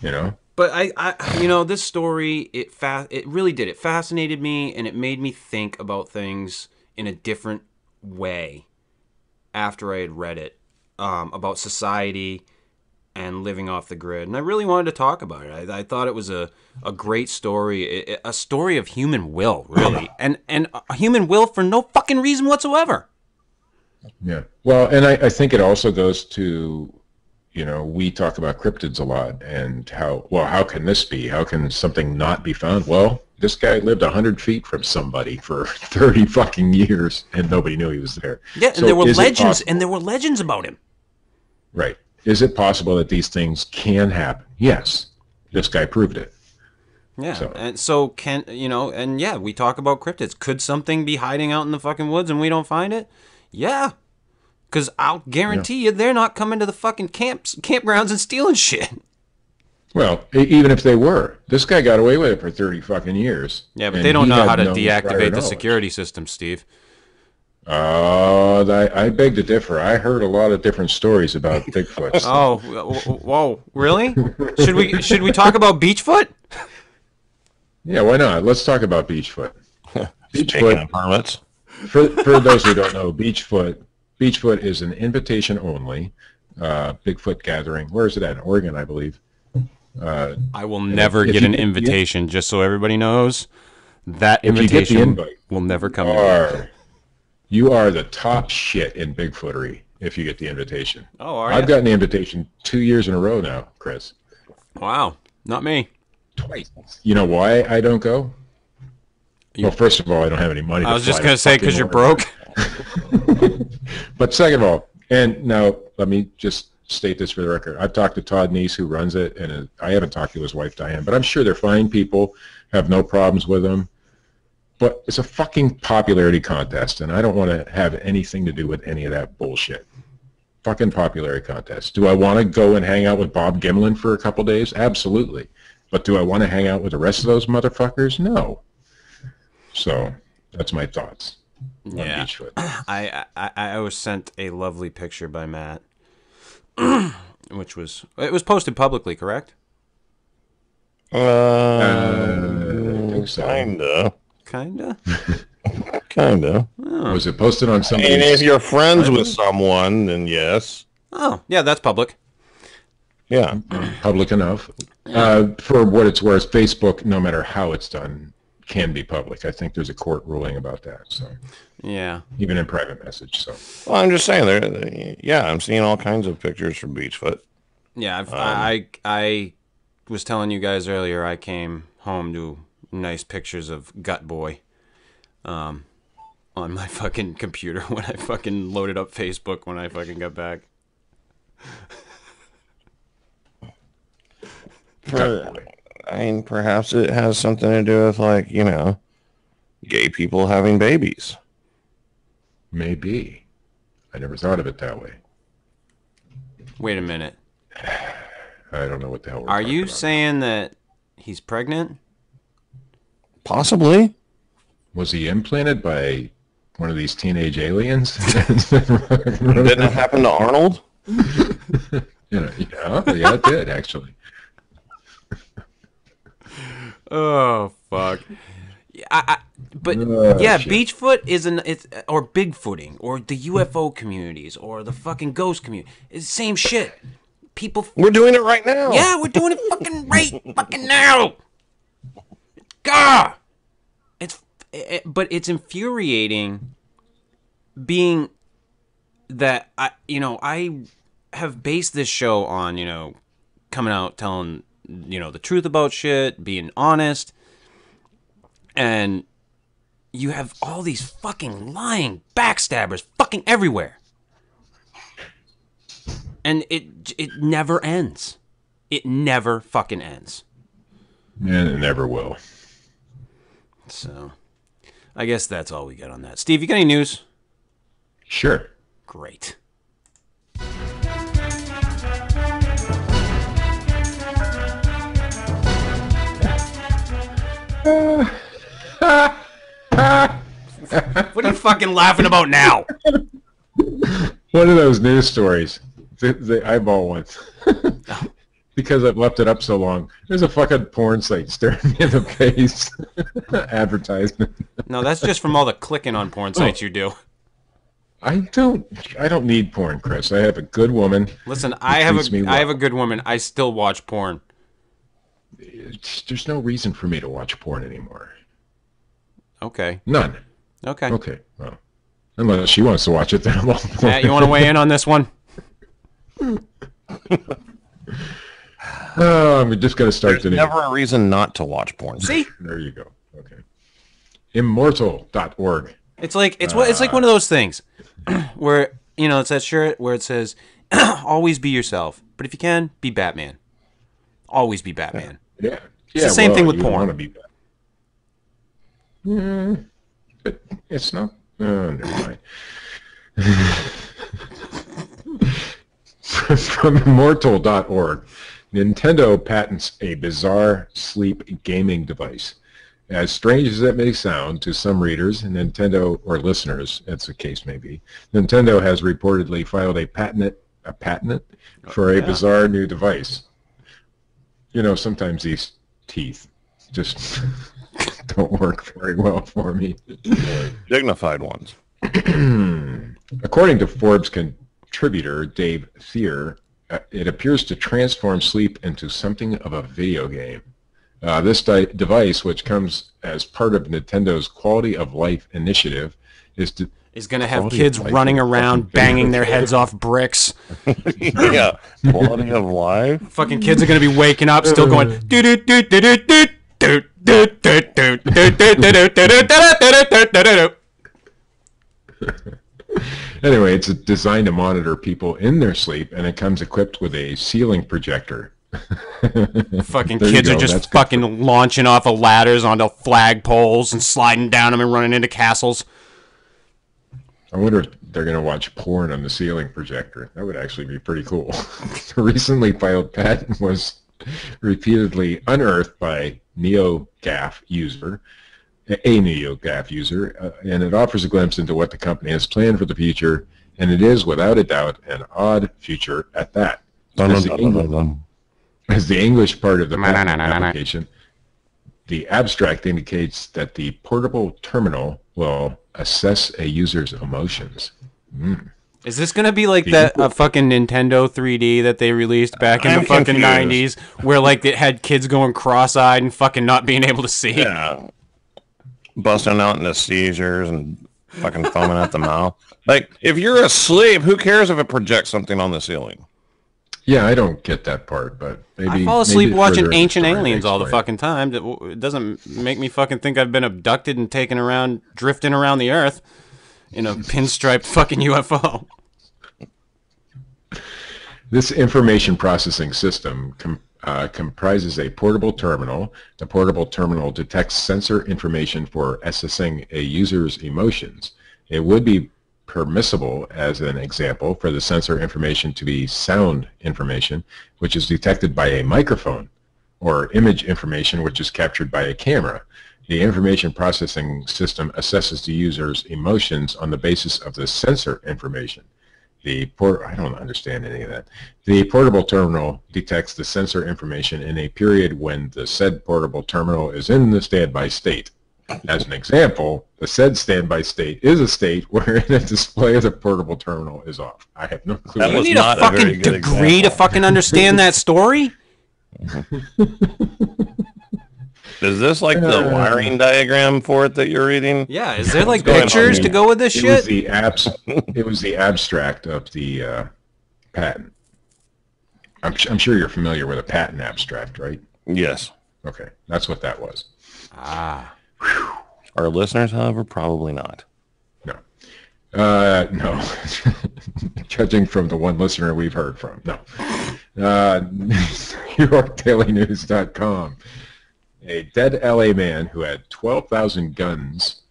You know? But I you know, this story, it really did. It fascinated me, and it made me think about things in a different way after I had read it, about society and living off the grid. And I really wanted to talk about it. I thought it was a great story, a story of human will, really, and a human will for no fucking reason whatsoever. Yeah. Well, and I think it also goes to, you know, we talk about cryptids a lot, and how can this be? How can something not be found? Well, this guy lived 100 feet from somebody for 30 fucking years, and nobody knew he was there. Yeah, and So there were is it legends, possible- and there were legends about him. Right. Is it possible that these things can happen? Yes. This guy proved it. Yeah, So- and so and yeah, we talk about cryptids. Could something be hiding out in the fucking woods and we don't find it? Yeah, because I'll guarantee you they're not coming to the fucking campgrounds and stealing shit. Well, even if they were, this guy got away with it for 30 fucking years. Yeah, but and they don't he know had how to no prior deactivate the knowledge. security system, Steve. I beg to differ. I heard a lot of different stories about Bigfoot. Oh, whoa, really? Should we talk about Beachfoot? Yeah, why not? Let's talk about Beachfoot. Speaking of hermits. For those who don't know, Beachfoot is an invitation-only Bigfoot gathering. Where is it at? In Oregon, I believe. I will never if get you an get- invitation, just so everybody knows. That If you get the invitation invite, will never come to me. you are the top shit in Bigfootery if you get the invitation. Oh, are I've ya? gotten the invitation 2 years in a row now, Chris. Wow, not me. Twice. You know why I don't go? Well, first of all, I don't have any money. I was just going gonna say because you're broke. But second of all, and now let me just state this for the record. I've talked to Todd Neese, who runs it, and I haven't talked to his wife, Diane, but I'm sure they're fine people, have no problems with them. But it's a fucking popularity contest, and I don't want to have anything to do with any of that bullshit. Fucking popularity contest. Do I want to go and hang out with Bob Gimlin for a couple days? Absolutely. But do I want to hang out with the rest of those motherfuckers? No. So that's my thoughts on Yeah. Beachfoot. I was sent a lovely picture by Matt, which was posted publicly, correct? I think so. Kinda. Kinda. Was it posted on somebody's... And if you're friends with someone, then yes. Oh, yeah, that's public. Yeah. public enough? For what it's worth, Facebook, no matter how it's done, can be public. I think there's a court ruling about that. So Yeah. even in private message. So Well, I'm just saying, yeah, I'm seeing all kinds of pictures from Beachfoot. Yeah, I was telling you guys earlier, I came home to nice pictures of Gut Boy on my fucking computer when I fucking loaded up Facebook when I fucking got back. I mean, perhaps it has something to do with, like, you know, gay people having babies. maybe. I never thought of it that way. Wait a minute. I don't know what the hell we're Are talking you about. saying that he's pregnant? Possibly. Was he implanted by one of these teenage aliens? Didn't it happen to Arnold? Yeah, it did actually. Oh fuck! But Shit. Beachfoot or Bigfooting or the UFO communities or the fucking ghost community. It's the same shit. People. We're doing it right now. Yeah, we're doing it fucking right fucking now. Gah! But it's infuriating being that I have based this show on, coming out telling, the truth about shit, being honest, and you have all these fucking lying backstabbers fucking everywhere. And it never ends. It never fucking ends. And it never will. So, I guess that's all we got on that. Steve, you got any news? Sure. Great. What are you fucking laughing about now? One of those news stories, the eyeball ones. Because I've left it up so long. There's a fucking porn site staring me in the face. Advertisement. No, that's just from all the clicking on porn sites you do. I don't need porn, Chris. I have a good woman. Listen, I have a good woman. I still watch porn. There's no reason for me to watch porn anymore. Okay. None. Okay. Okay. Well, unless she wants to watch it, then I'm all for Matt, it. you want to weigh in on this one? Oh, I'm just going to start There's today. never a reason not to watch porn. See? There you go. Okay. Immortal.org. It's like one of those things where it's that shirt where it says, "Always be yourself, but if you can, be Batman. Always be Batman." Yeah. It's the same thing with you porn. Want to be but it's not. Oh, never mind. From immortal.org, Nintendo patents a bizarre sleep gaming device. As strange as it may sound to some readers, Nintendo, or listeners, as the case may be, Nintendo has reportedly filed a patent for a bizarre new device. Sometimes these teeth just don't work very well for me. Dignified ones. According to Forbes contributor Dave Thier, it appears to transform sleep into something of a video game. This device, which comes as part of Nintendo's Quality of Life initiative, is going to have kids running around banging their heads off bricks. Yeah, quality of life. Fucking kids are going to be waking up still going do do do do do do do do do do do do. Anyway, it's designed to monitor people in their sleep, and it comes equipped with a ceiling projector. Fucking kids are just fucking launching off of ladders onto flagpoles and sliding down them and running into castles. I wonder if they're going to watch porn on the ceiling projector. That would actually be pretty cool. The recently filed patent was repeatedly unearthed by a NeoGAF user, and it offers a glimpse into what the company has planned for the future, and it is, without a doubt, an odd future at that. As the English part of the patent application, the abstract indicates that the portable terminal will assess a user's emotions. Is this going to be like that fucking Nintendo 3D that they released back in the fucking 90s where like it had kids going cross-eyed and fucking not being able to see? Yeah. Busting out into seizures and fucking foaming at the mouth. Like, if you're asleep, who cares if it projects something on the ceiling? Yeah, I don't get that part, but maybe I fall asleep watching further Ancient story Aliens all the explain. fucking time. It doesn't make me fucking think I've been abducted and taken around, drifting around the earth in a pinstriped fucking UFO. This information processing system comprises a portable terminal. The portable terminal detects sensor information for assessing a user's emotions. It would be permissible, as an example, for the sensor information to be sound information, which is detected by a microphone. or image information which is captured by a camera. The information processing system assesses the user's emotions on the basis of the sensor information. I don't understand any of that. The portable terminal detects the sensor information in a period when the said portable terminal is in the standby state. As an example, the said standby state is a state wherein the display of the portable terminal is off. I have no clue. That You was need not a a very fucking good degree to example. fucking understand that story? Is this like the wiring diagram for it that you're reading? Yeah, is there like going on pictures here? to go with this It shit? was the abstract of the patent. I'm sure you're familiar with a patent abstract, right? Yes. Okay, that's what that was. Ah. Our listeners, however, probably not. No. No. Judging from the one listener we've heard from, no. NewYorkDailyNews.com. A dead LA man who had 12,000 guns,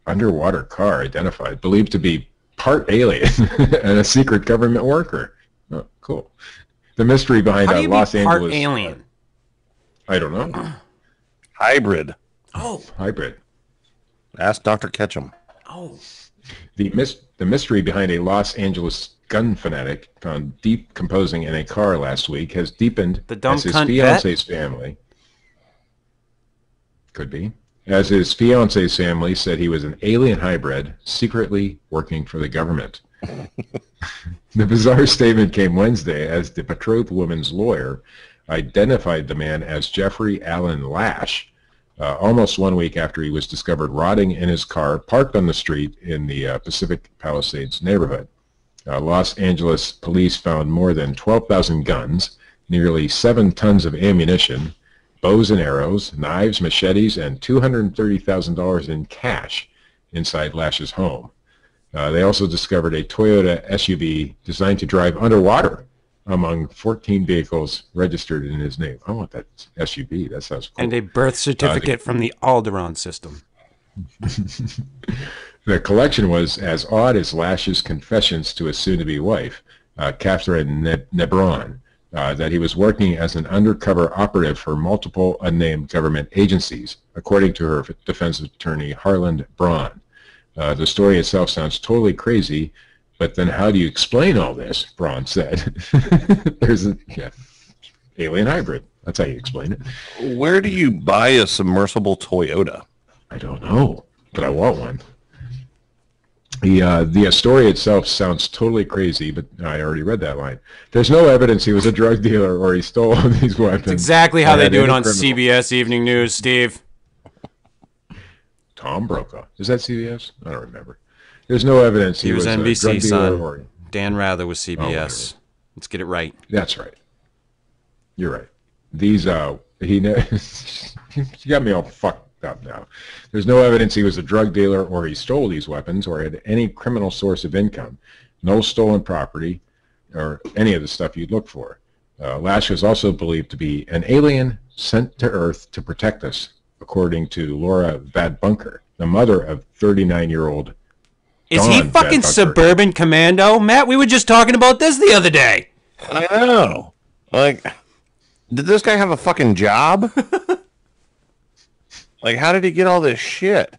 underwater car identified, believed to be part alien and a secret government worker. Oh, cool. The mystery behind How do you Los be part Angeles. alien? I don't know. Hybrid. Oh. Hybrid. Ask Dr. Ketchum. Oh. The mystery behind a Los Angeles gun fanatic found decomposing in a car last week has deepened The dumb as his cunt fiance's family. Could be. As his fiance's family said he was an alien hybrid secretly working for the government. The bizarre statement came Wednesday as the betrothed woman's lawyer identified the man as Jeffrey Allen Lash, almost 1 week after he was discovered rotting in his car parked on the street in the Pacific Palisades neighborhood. Los Angeles police found more than 12,000 guns, nearly 7 tons of ammunition, bows and arrows, knives, machetes, and $230,000 in cash inside Lash's home. They also discovered a Toyota SUV designed to drive underwater among 14 vehicles registered in his name. I want that SUV. That sounds cool. And a birth certificate from the Alderaan system. The collection was as odd as Lash's confessions to his soon-to-be wife, Catherine Nebron, that he was working as an undercover operative for multiple unnamed government agencies, according to her defense attorney, Harland Braun. The story itself sounds totally crazy, but then how do you explain all this? Braun said. There's a alien hybrid. That's how you explain it. Where do you buy a submersible Toyota? I don't know, but I want one. The story itself sounds totally crazy, but I already read that line. There's no evidence he was a drug dealer or he stole all these weapons. It's exactly how they do it on criminal. CBS Evening News, Steve. Tom Brokaw. Is that CBS? I don't remember. There's no evidence He was a NBC, drug dealer son. or... Dan Rather was CBS. whatever. Let's get it right. That's right. You're right. These, you got me all fucked up now. There's no evidence he was a drug dealer or he stole these weapons or had any criminal source of income. No stolen property or any of the stuff you'd look for. Lash was also believed to be an alien sent to Earth to protect us, according to Laura Vadbunker, the mother of 39-year-old Is he Dawn fucking Vadbunker. suburban commando? Matt, we were just talking about this the other day. I know. Like, did this guy have a fucking job? Like, how did he get all this shit?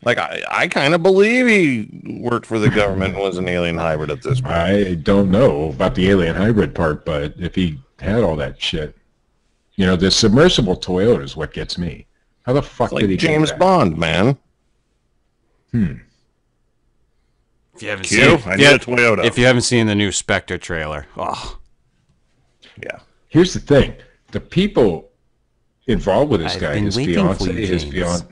Like, I kind of believe he worked for the government and was an alien hybrid at this point. I don't know about the alien hybrid part, but if he had all that shit, you know, the submersible Toyota is what gets me. How the fuck Like did he James get that? Bond, man. If you haven't Q, seen, I need a Toyota. If you haven't seen the new Spectre trailer, Yeah. Here's the thing: the people involved with this I've guy, been his waiting for fiance, you, James.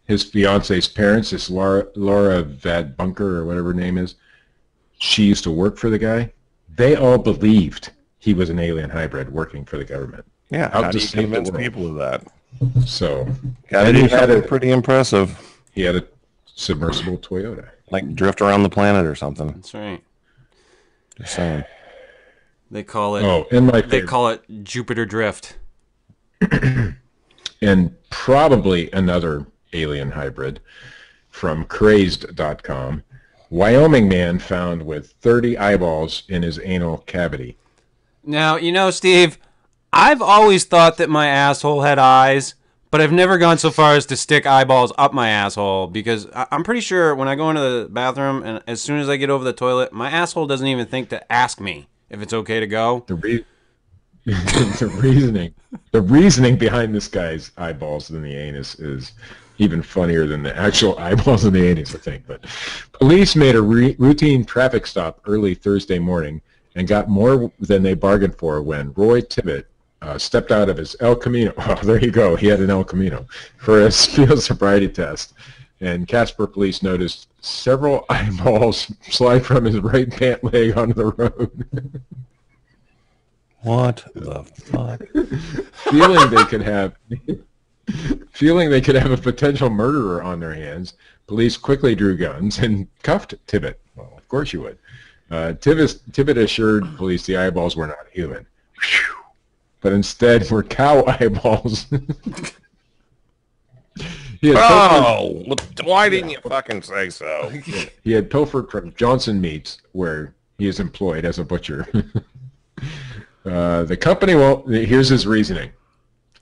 his fiance's parents, this Laura Vadbunker or whatever her name is, she used to work for the guy. They all believed he was an alien hybrid working for the government. Yeah. Out How do to you save the convince world. people of that? So, Gotta and do he had something a pretty impressive. submersible Toyota. Like drift around the planet or something. that's right. Just saying. They call it. Oh, and my They favorite. call it Jupiter Drift. And probably another alien hybrid from crazed.com. Wyoming man found with 30 eyeballs in his anal cavity. Now, you know, Steve, I've always thought that my asshole had eyes, but I've never gone so far as to stick eyeballs up my asshole because I'm pretty sure when I go into the bathroom and as soon as I get over the toilet, my asshole doesn't even think to ask me if it's okay to go. The reasoning behind this guy's eyeballs in the anus is even funnier than the actual eyeballs in the anus, I think. But police made a routine traffic stop early Thursday morning and got more than they bargained for when Roy Tibbet stepped out of his El Camino. Oh, there you go. He had an El Camino for a field sobriety test. And Casper police noticed several eyeballs slide from his right pant leg onto the road. What the fuck? Feeling they could have a potential murderer on their hands, police quickly drew guns and cuffed Tibbet. Well, of course you would. Tibbet assured police the eyeballs were not human, but instead were cow eyeballs. Why didn't you fucking say so? He had pilfered from Johnson Meats, where he is employed as a butcher. The company won't. Here's his reasoning.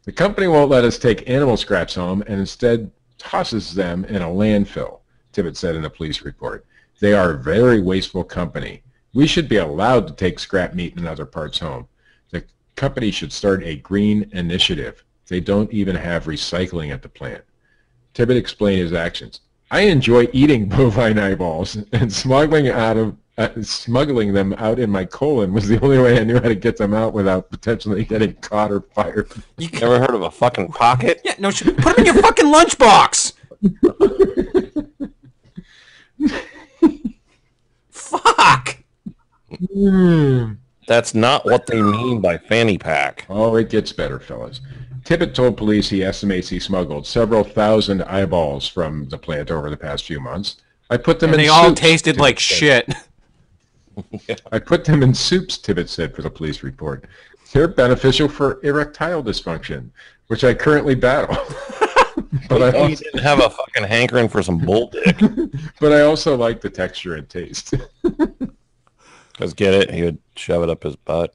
The company won't let us take animal scraps home and instead tosses them in a landfill, Tibbet said in a police report. They are a very wasteful company. We should be allowed to take scrap meat and other parts home. The company should start a green initiative. They don't even have recycling at the plant. Tibbet explained his actions. I enjoy eating bovine eyeballs, and smuggling them out in my colon was the only way I knew how to get them out without potentially getting caught or fired. You ever heard of a fucking pocket? Yeah, no, put them in your fucking lunchbox. Fuck. That's not what they mean by fanny pack. Oh, it gets better, fellas. Tibbet told police he estimates he smuggled several thousand eyeballs from the plant over the past few months. I put them in soups. They all tasted like shit. I put them in soups, Tibbet said for the police report. They're beneficial for erectile dysfunction, which I currently battle. But he didn't have a fucking hankering for some bull dick. But I also like the texture and taste. Because get it? He would shove it up his butt.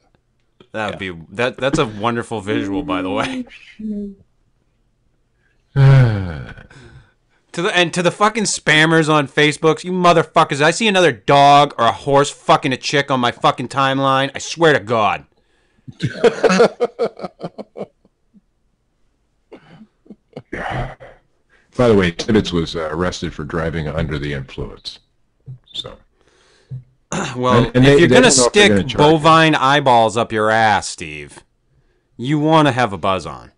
That would be that's a wonderful visual, by the way. To the fucking spammers on Facebook, you motherfuckers, I see another dog or a horse fucking a chick on my fucking timeline. I swear to God. By the way, Tibbets was arrested for driving under the influence. So. Well, if you're going to stick bovine eyeballs up your ass, Steve, you want to have a buzz on.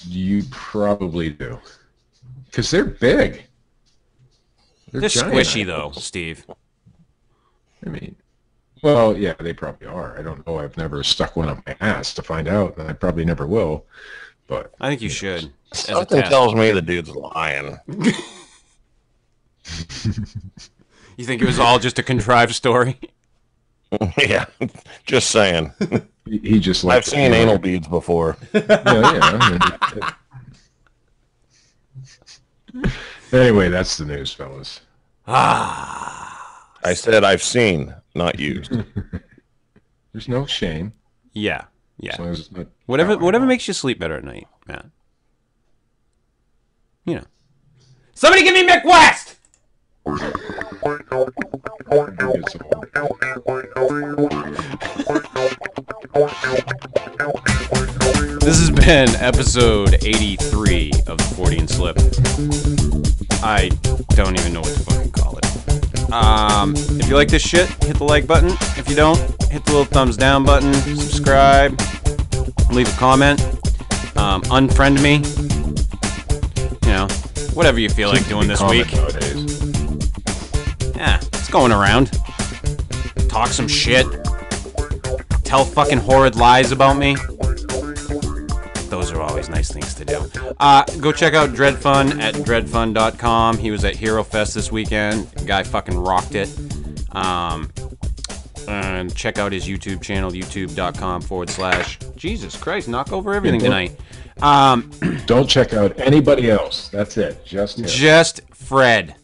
You probably do. Because they're big. They're squishy, though, Steve. I mean, well, yeah, they probably are. I don't know. I've never stuck one up my ass to find out, and I probably never will. But I think you should. Something tells me the dude's lying. You think it was all just a contrived story? Yeah, just saying. He just I've seen anal beads before. Yeah. Anyway, that's the news, fellas. I said I've seen, not used. There's no shame. Yeah. As long as it's not whatever makes you sleep better at night, man. You know. Somebody give me Mick West! This has been episode 83 of the Fortean Slip. I don't even know what to fucking call it. If you like this shit, hit the like button. If you don't, hit the little thumbs down button. Subscribe. Leave a comment. Unfriend me. You know, whatever you feel like doing this week. Nowadays. Yeah, it's going around. Talk some shit. Tell fucking horrid lies about me. Those are always nice things to do. Go check out Dred Funn at dredfunn.com. He was at Hero Fest this weekend. The guy fucking rocked it. And check out his YouTube channel, youtube.com/. Jesus Christ, knock over everything tonight. Don't check out anybody else. That's it. Just him. Just Fred.